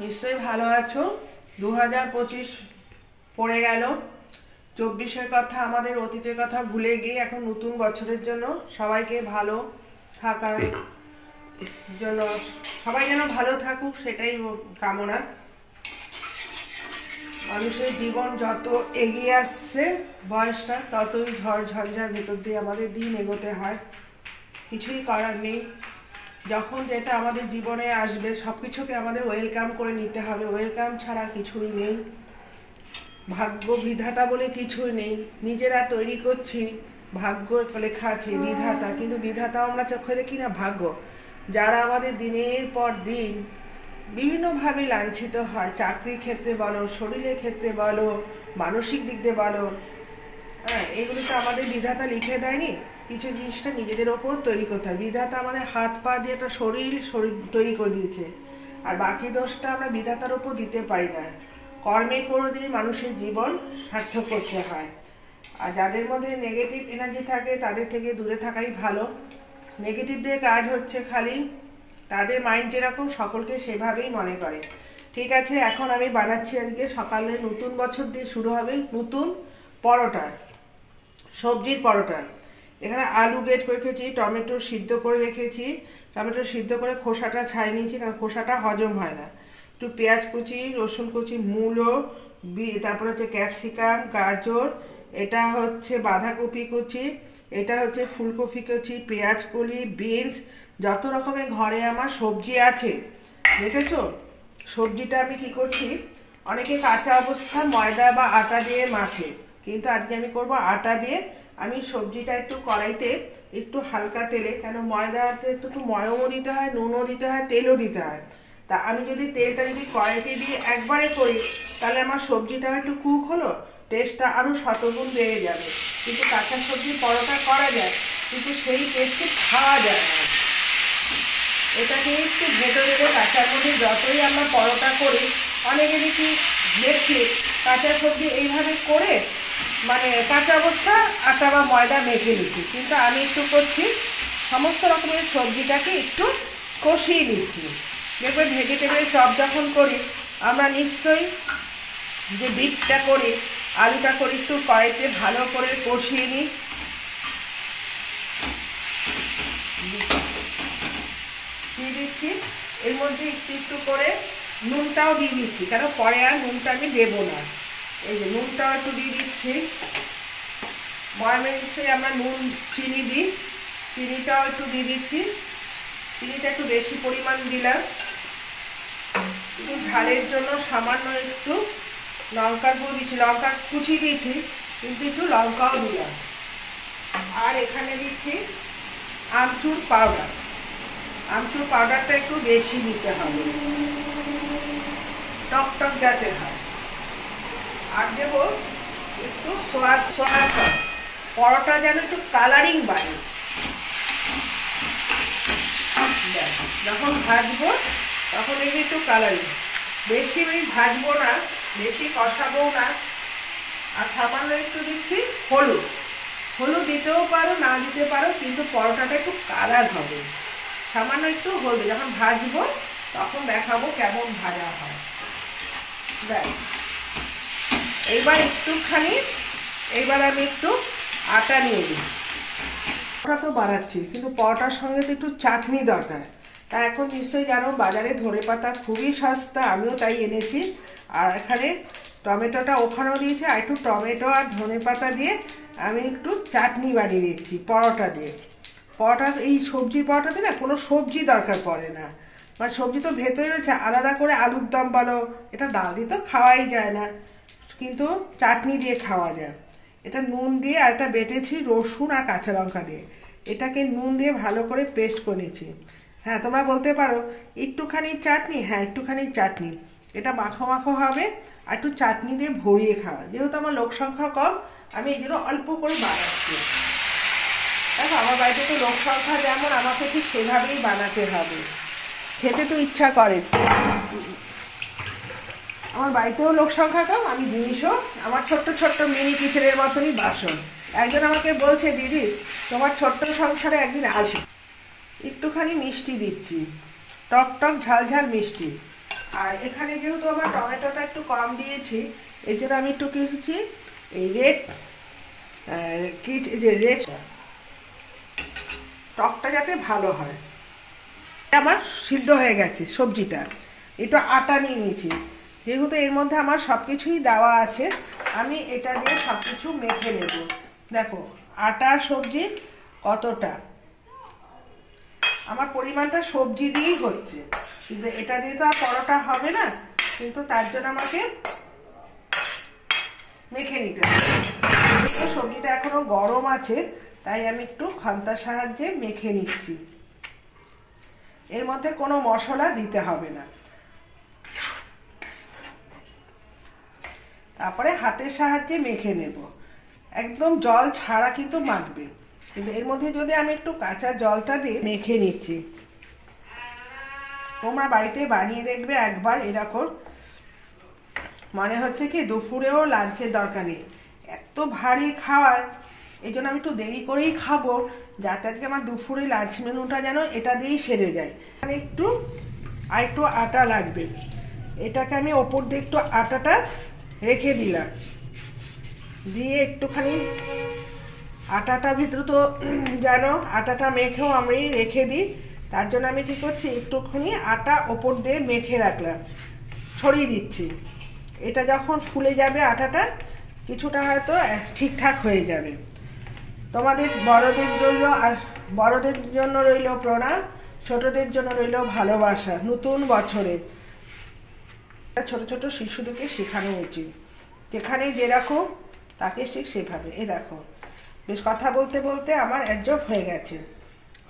নিশ্চয়ই ভালো আছো। 2025 পড়ে গেল। 24-এর কথা, আমাদের অতীতের কথা ভুলে গিয়ে এখন নতুন বছরের জন্য সবাইকে ভালো থাকার জন্য, সবাই যেন ভালো থাকুক সেটাই কামনা। মানুষের জীবন যত এগিয়ে আসছে বয়সটা, ততই ঝড় ঝঞ্ঝার ভেতর দিয়ে আমাদের দিন এগোতে হয়। কিছুই করার নেই। যখন যেটা আমাদের জীবনে আসবে সব কিছুকে আমাদের ওয়েলকাম করে নিতে হবে। ওয়েলকাম ছাড়া কিছুই নেই। ভাগ্য বিধাতা বলে কিছুই নেই, নিজেরা তৈরি করছি। ভাগ্য লেখা আছে বিধাতা, কিন্তু বিধাতা আমরা চোখে দেখি না। ভাগ্য যারা আমাদের দিনের পর দিন বিভিন্নভাবে লাঞ্ছিত হয়, চাকরির ক্ষেত্রে বলো, শরীরের ক্ষেত্রে বলো, মানসিক দিক দিয়ে বলো, এগুলো তো আমাদের বিধাতা লিখে দেয়নি। কিছু জিনিসটা নিজেদের ওপর তৈরি করতে হয়। বিধাতা আমাদের হাত পা দিয়ে একটা শরীর তৈরি করে দিয়েছে, আর বাকি দোষটা আমরা বিধাতার ওপর দিতে পারি না। কর্মে করে দিয়ে মানুষের জীবন সার্থক করতে হয়। আর যাদের মধ্যে নেগেটিভ এনার্জি থাকে তাদের থেকে দূরে থাকাই ভালো। নেগেটিভদের কাজ হচ্ছে খালি তাদের মাইন্ড যেরকম সকলকে সেভাবেই মনে করে। ঠিক আছে, এখন আমি বানাচ্ছি আজকে সকালে, নতুন বছর দিয়ে শুরু হবে নতুন পরোটা, সবজির পরোটা। এখানে আলু গ্রেট করে রেখেছি, টমেটো সিদ্ধ করে রেখেছি। টমেটো সিদ্ধ করে খোসাটা ছাড়িয়ে নিয়েছি, কারণ খোসাটা হজম হয় না। একটু পেঁয়াজ কুচি, রসুন কুচি, মূলো, তারপরে হচ্ছে ক্যাপসিকাম, গাজর, এটা হচ্ছে বাঁধাকপি কুচি, এটা হচ্ছে ফুলকপি কুচি, পেঁয়াজ কলি, বিনস, যত রকমের ঘরে আমার সবজি আছে। দেখেছো সবজিটা আমি কি করছি, অনেকে কাঁচা অবস্থা ময়দা বা আটা দিয়ে মাখে, কিন্তু আজকে আমি করব আটা দিয়ে। আমি সবজিটা একটু কড়াইতে একটু হালকা তেলে, কেন ময়দাতে একটু ময়মও দিতে হয়, নুনও দিতে হয়, তেলও দিতে হয়। তা আমি যদি তেলটা যদি কড়াইতে দিয়ে একবারে করি, তাহলে আমার সবজিটাও একটু কুক হলো, টেস্টটা আরও শতগুণ বেড়ে যাবে। কিন্তু কাঁচা সবজি পরোটা করা যায়, কিন্তু সেই টেস্টে খাওয়া যায় না। এটাকে একটু ভেতরে দেবে। কাঁচার মধ্যে যতই আমরা পরোটা করি, অনেকে দেখছি কাঁচা সবজি এইভাবে করে, মানে কাঁচা অবস্থা আটা বা ময়দা মেখে নিচ্ছি, কিন্তু আমি একটু করছি সমস্ত রকমের সবজিটাকে একটু কষিয়ে নিচ্ছি। দেখবেন ভেজিটেবল চপ যখন করি আমরা নিশ্চয়ই যে বিটটা করি, আলুটা করি, একটু কড়াইতে ভালো করে কষিয়ে নিই। দিয়ে দিচ্ছি এর মধ্যে একটু একটু করে নুনটাও দিয়ে দিচ্ছি, কেন পরে আর নুনটা আমি দেবো না। এই যে নুনটাও একটু দিয়ে দিচ্ছি। ময়ামে নিশ্চয়ই আমরা নুন চিনি দিই, চিনিটাও একটু দিয়ে দিচ্ছি। চিনিটা একটু বেশি পরিমাণ দিলাম। একটু ঝালের জন্য সামান্য একটু লঙ্কার গুঁড়ো দিচ্ছি, লঙ্কা কুচি দিয়েছি, কিন্তু একটু লঙ্কাও দিলাম। আর এখানে দিচ্ছি আমচুর পাউডার। আমচুর পাউডারটা একটু বেশি দিতে হবে, টক টক যাতে হয়। আর দেবো একটু সোয়া সস, পরোটা যেন একটু কালারিং বাড়ে। যখন ভাজবো তখন একটু কালারিং, বেশি ভাজবো না, বেশি কষাবো না। আর সামান্য একটু দিচ্ছি হলুদ। হলুদ দিতেও পারো, না দিতে পারো, কিন্তু পরোটাটা একটু কালার হবে। সামান্য একটু হলুদ, যখন ভাজবো তখন দেখাবো কেমন ভাজা হয়। ব্যাস, এইবার একটুখানি, এইবার আমি একটু আটা নিয়ে নিই। পরোটা তো বানাচ্ছি, কিন্তু পরোটার সঙ্গে তো একটু চাটনি দরকার। তা এখন নিশ্চয়ই জানো বাজারে ধনেপাতা খুবই সস্তা, আমিও তাই এনেছি। আর এখানে টমেটোটা ওখানেও দিয়েছি, আর একটু টমেটো আর ধনেপাতা দিয়ে আমি একটু চাটনি বানিয়ে দিচ্ছি পরোটা দিয়ে। পরোটা, এই সবজির পরোটাতে না কোনো সবজি দরকার পড়ে না, মানে সবজি তো ভেতরে রয়েছে। আলাদা করে আলুর দম বলো, এটা ডাল দিয়ে তো খাওয়াই যায় না, কিন্তু চাটনি দিয়ে খাওয়া যায়। এটা নুন দিয়ে, আর এটা বেটেছি রসুন আর কাঁচা লঙ্কা দিয়ে, এটাকে নুন দিয়ে ভালো করে পেস্ট করে নিয়েছি। হ্যাঁ, তোমরা বলতে পারো একটুখানি চাটনি, হ্যাঁ একটুখানি চাটনি, এটা মাখো মাখো হবে। আর একটু চাটনি দিয়ে ভরিয়ে খাওয়া, যেহেতু আমার লোক সংখ্যা কম, আমি এই জন্য অল্প করে বানাচ্ছি। দেখো আমার বাড়িতে তো লোক সংখ্যা যেমন, আমাকে ঠিক সেভাবেই বানাতে হবে। খেতে তো ইচ্ছা করে, আমার বাড়িতেও লোক সংখ্যা কম, আমি জিনিসও আমার ছোট্ট ছোট্ট মিনি কিচেনের মতনই বাসন। একজন আমাকে বলছে, দিদি তোমার ছোট্ট সংসারে একদিন আসবে। একটুখানি মিষ্টি দিচ্ছি, টক টক ঝাল ঝাল মিষ্টি। আর এখানে যেহেতু আমার টমেটোটা একটু কম দিয়েছি, এই জন্য আমি একটু কিছু এই রেড যে রেড টকটা যাতে ভালো হয়। আমার সিদ্ধ হয়ে গেছে সবজিটা, একটু আটা নিয়ে নিয়েছি। যেহেতু এর মধ্যে আমার সব কিছুই দেওয়া আছে, আমি এটা দিয়ে সব কিছু মেখে নেব। দেখো আটা সবজি কতটা, আমার পরিমাণটা সবজি দিয়েই হচ্ছে, কিন্তু এটা দিয়ে তো আর পরোটা হবে না, কিন্তু তার জন্য আমাকে মেখে নিতে হবে। সবজিটা এখনো গরম আছে, তাই আমি একটু খান্তার সাহায্যে মেখে নিচ্ছি। এর মধ্যে কোনো মশলা দিতে হবে না। তারপরে হাতের সাহায্যে মেখে নেব, একদম জল ছাড়া কিন্তু মাখবে। কিন্তু এর মধ্যে যদি আমি একটু কাঁচা জলটা দিয়ে মেখে নিচ্ছি, তোমরা বাড়িতে বানিয়ে দেখবে একবার এরকম, মনে হচ্ছে কি দুপুরেও লাঞ্চের দরকার নেই, এত ভারী খাবার। এই জন্য আমি একটু দেরি করেই খাবো, যাতে আজকে আমার দুপুরে লাঞ্চ মেনুটা যেন এটা দিয়েই সেরে যায়। মানে একটু আটা লাগবে, এটাকে আমি ওপর দিয়ে একটু আটাটা রেখে দিলাম, দিয়ে একটুখানি আটাটা ভিতরে তো যেন আটাটা মেখেও আমি রেখে দিই। তার জন্য আমি কী করছি, একটুখানি আটা ওপর দিয়ে মেখে রাখলাম, ছড়িয়ে দিচ্ছি। এটা যখন ফুলে যাবে আটাটা, কিছুটা হয়তো ঠিকঠাক হয়ে যাবে। তোমাদের বড়দের রইল, আর বড়দের জন্য রইল প্রণাম, ছোটদের জন্য রইল ভালোবাসা। নতুন বছরে ছোট ছোট শিশুদেরকে শেখানো উচিত, যেখানে যেরকম তাকে ঠিক সেভাবে। এ দেখো বেশ কথা বলতে বলতে আমার অ্যাডজস্ট হয়ে গেছে,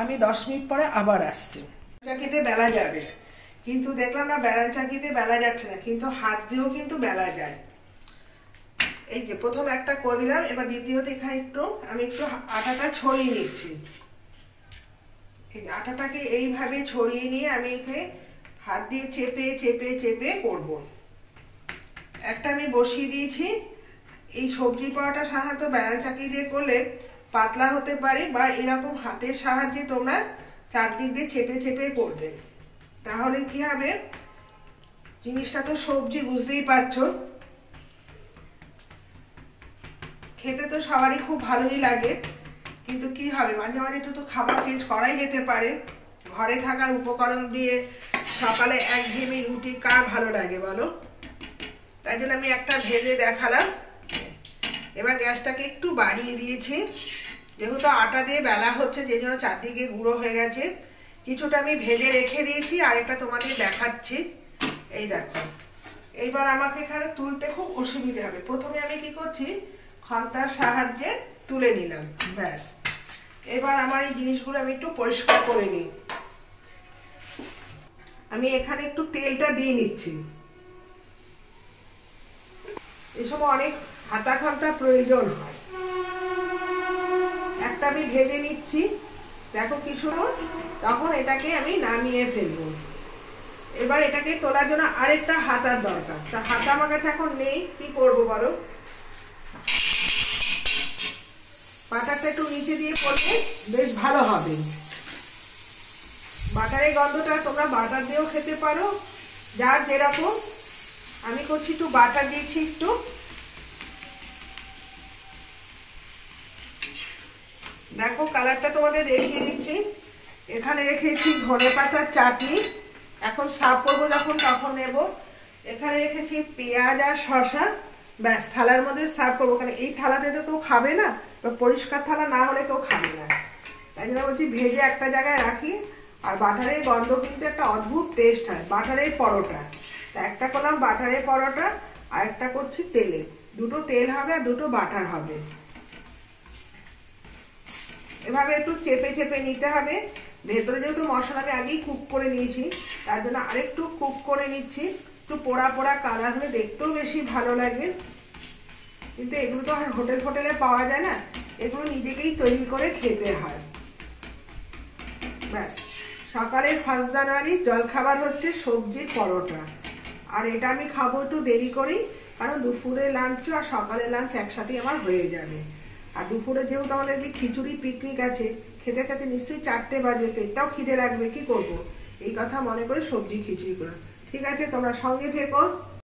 আমি 10 মিনিট পরে আবার আসছি। চাকিতে বেলা যাবে, কিন্তু দেখলাম না বেলান চাকিতে বেলা যাচ্ছে না, কিন্তু হাত দিয়েও কিন্তু বেলা যায়। এই যে প্রথম একটা করে দিলাম, এবার দ্বিতীয়তে এখানে আমি একটু আটাটা ছড়িয়ে নিচ্ছি। এই যে আটাটাকে এইভাবে ছড়িয়ে নিয়ে আমি এখানে হাত দিয়ে চেপে চেপে চেপে করব। একটা আমি বসিয়ে দিয়েছি। এই সবজি পরোটা সাধারণত বেলান চাকি দিয়ে করলে পাতলা হতে পারে, বা এরকম হাতের সাহায্যে তোমরা চারদিক দিয়ে চেপে চেপে করবে, তাহলে কি হবে, জিনিসটা তো সবজি বুঝতেই পারছো, খেতে তো সবারই খুব ভালোই লাগে। কিন্তু কি হবে, মাঝে মাঝে একটু তো খাবার চেঞ্জ করাই যেতে পারে। ঘরে থাকার উপকরণ দিয়ে সকালে একঘেয়েমি রুটি কার ভালো লাগে বলো? তাই জন্য আমি একটা ভেজে দেখালাম। এবার গ্যাসটাকে একটু বাড়িয়ে দিয়েছি, যেহেতু আটা দিয়ে বেলা হচ্ছে, যে জন্য চারদিকে গুঁড়ো হয়ে গেছে। কিছুটা আমি ভেজে রেখে দিয়েছি, আর এটা তোমাদের দেখাচ্ছি। এই দেখো, এইবার আমাকে এখানে তুলতে খুব অসুবিধা হবে। প্রথমে আমি কি করছি, খন্তার সাহায্যে তুলে নিলাম, ব্যাস। এবার আমার এই জিনিসগুলো আমি একটু পরিষ্কার করে নিই। আমি এখানে একটু তেলটা দিয়ে নিচ্ছি। এই সময় অনেক হাতা খন্তা প্রয়োজন হয়। একটা আমি ভেজে নিচ্ছি, দেখো কি সুন্দর, তখন এটাকে আমি নামিয়ে ফেলবো। এবার এটাকে তোলার জন্য আরেকটা হাতার দরকার, তা হাতা আমার কাছে এখন নেই, কি করবো বলো? বাটারটা একটু নিচে দিয়ে পড়লে বেশ ভালো হবে। বাটারের গন্ধটা তোমরা বাটার দিয়েও খেতে পারো, যার যেরকম। আমি করছি একটু বাটার দিয়েছি একটু। দেখো কালারটা তোমাদের দেখিয়ে দিচ্ছি। এখানে রেখেছি ধনেপাতার চাটনি, এখন সার্ভ করবো যখন তখন নেব। এখানে রেখেছি পেঁয়াজ আর শসা, ব্যাস থালার মধ্যে সার্ভ করবো। কারণ এই থালাতে তো কেউ খাবে না, বা পরিষ্কার থালা না হলে কেউ খাবে না, তাই জন্য বলছি ভেজে একটা জায়গায় রাখি। আর বাটারের গন্ধ কিন্তু একটা অদ্ভুত টেস্ট হয় বাটারের পরোটা। তা একটা করলাম বাটারের পরোটা, আর একটা করছি তেলে। দুটো তেল হবে আর দুটো বাটার হবে। এভাবে একটু চেপে চেপে নিতে হবে। ভেতরে যেহেতু মশলা আমি আগেই কুক করে নিয়েছি, তার জন্য আরেকটু কুক করে নিচ্ছি। একটু পোড়া পোড়া কালার হলে দেখতেও বেশি ভালো লাগে। কিন্তু এগুলো তো আর হোটেলে পাওয়া যায় না, এগুলো নিজেকেই তৈরি করে খেতে হয়। ব্যাস, সকালের 1 জানুয়ারি জলখাবার হচ্ছে সবজির পরোটা। আর এটা আমি খাবো একটু দেরি করেই, কারণ দুপুরে লাঞ্চ আর সকালের লাঞ্চ একসাথেই আমার হয়ে যাবে। আর দুপুরে যেহেতু আমাদের খিচুড়ি পিকনিক আছে, খেতে খেতে নিশ্চয়ই 4টে বাজবে, পেটটাও খিদে লাগবে, কি করব? এই কথা মনে করে সবজি খিচুড়ি করে ঠিক আছে, তোমরা সঙ্গে থেকো।